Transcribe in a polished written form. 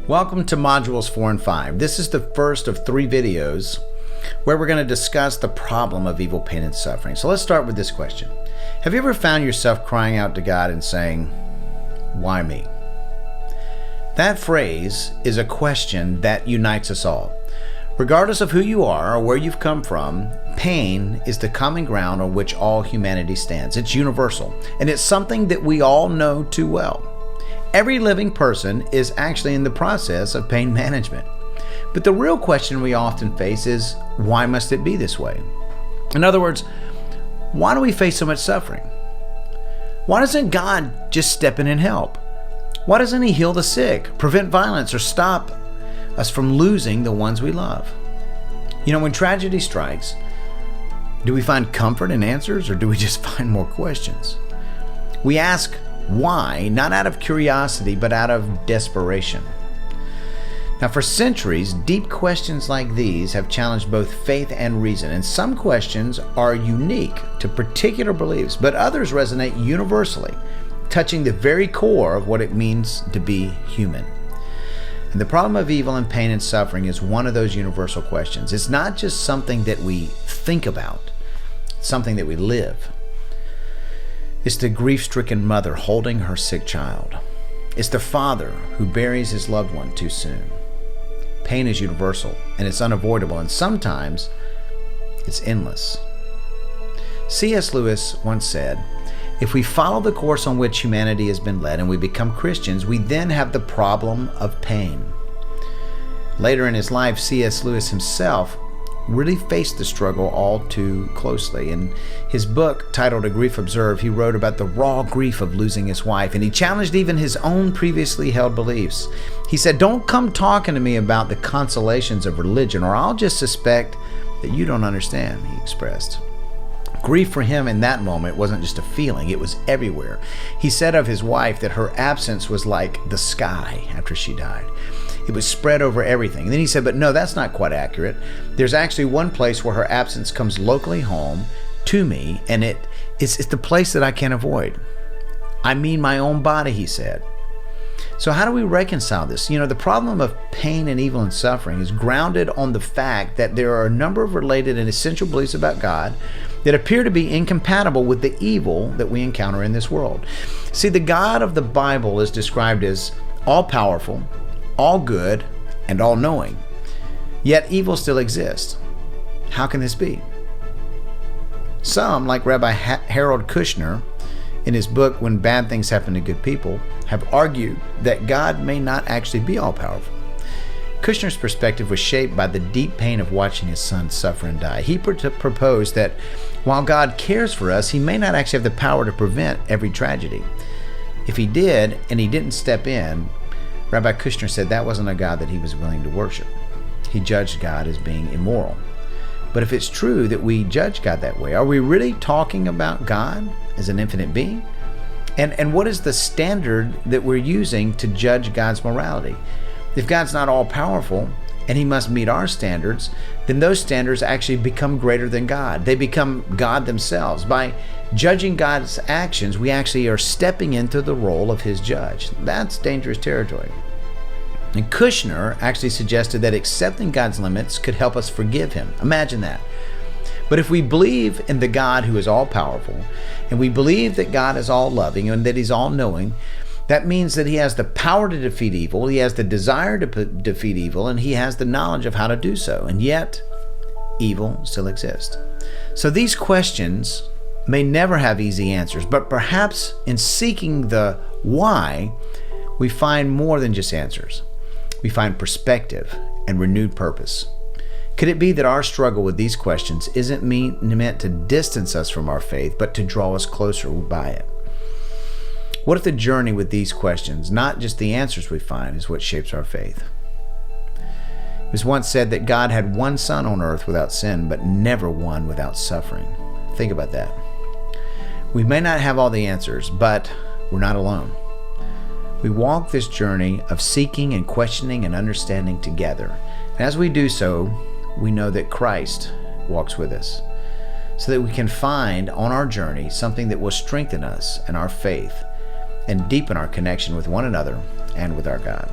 Welcome to Modules 4 and 5. This is the first of 3 videos where we're going to discuss the problem of evil, pain, and suffering. So let's start with this question. Have you ever found yourself crying out to God and saying, "Why me?" That phrase is a question that unites us all. Regardless of who you are or where you've come from, pain is the common ground on which all humanity stands. It's universal, and it's something that we all know too well. Every living person is actually in the process of pain management. But the real question we often face is, why must it be this way? In other words, why do we face so much suffering? Why doesn't God just step in and help? Why doesn't He heal the sick, prevent violence, or stop us from losing the ones we love? You know, when tragedy strikes, do we find comfort and answers, or do we just find more questions? We ask why, not out of curiosity, but out of desperation. Now, for centuries, deep questions like these have challenged both faith and reason, and some questions are unique to particular beliefs, but others resonate universally, touching the very core of what it means to be human. And the problem of evil and pain and suffering is one of those universal questions. It's not just something that we think about, it's something that we live. It's the grief-stricken mother holding her sick child. It's the father who buries his loved one too soon. Pain is universal, and it's unavoidable, and sometimes it's endless. C.S. Lewis once said, "If we follow the course on which humanity has been led and we become Christians, we then have the problem of pain." Later in his life, C.S. Lewis himself really faced the struggle all too closely. In his book titled A Grief Observed, he wrote about the raw grief of losing his wife, and he challenged even his own previously held beliefs. He said, "Don't come talking to me about the consolations of religion, or I'll just suspect that you don't understand," he expressed. Grief for him in that moment wasn't just a feeling, it was everywhere. He said of his wife that her absence was like the sky after she died. It was spread over everything. And then he said, but no, that's not quite accurate. There's actually one place where her absence comes locally home to me, and it's the place that I can't avoid. I mean my own body, he said. So how do we reconcile this? You know, the problem of pain and evil and suffering is grounded on the fact that there are a number of related and essential beliefs about God that appear to be incompatible with the evil that we encounter in this world. See, the God of the Bible is described as all-powerful, all good, and all-knowing. Yet evil still exists. How can this be? Some, like Rabbi Harold Kushner, in his book When Bad Things Happen to Good People, have argued that God may not actually be all-powerful. Kushner's perspective was shaped by the deep pain of watching his son suffer and die. He proposed that while God cares for us, He may not actually have the power to prevent every tragedy. If He did, and He didn't step in, Rabbi Kushner said that wasn't a God that he was willing to worship. He judged God as being immoral. But if it's true that we judge God that way, are we really talking about God as an infinite being? And what is the standard that we're using to judge God's morality? If God's not all-powerful and He must meet our standards, then those standards actually become greater than God. They become God themselves. By judging God's actions, we actually are stepping into the role of His judge. That's dangerous territory. And Kushner actually suggested that accepting God's limits could help us forgive Him. Imagine that. But if we believe in the God who is all-powerful, and we believe that God is all-loving and that He's all-knowing, that means that He has the power to defeat evil, He has the desire to defeat evil, and He has the knowledge of how to do so. And yet, evil still exists. So these questions may never have easy answers, but perhaps in seeking the why, we find more than just answers. We find perspective and renewed purpose. Could it be that our struggle with these questions isn't meant to distance us from our faith, but to draw us closer by it? What if the journey with these questions, not just the answers we find, is what shapes our faith? It was once said that God had one son on earth without sin, but never one without suffering. Think about that. We may not have all the answers, but we're not alone. We walk this journey of seeking and questioning and understanding together. And as we do so, we know that Christ walks with us, so that we can find on our journey something that will strengthen us in our faith and deepen our connection with one another and with our God.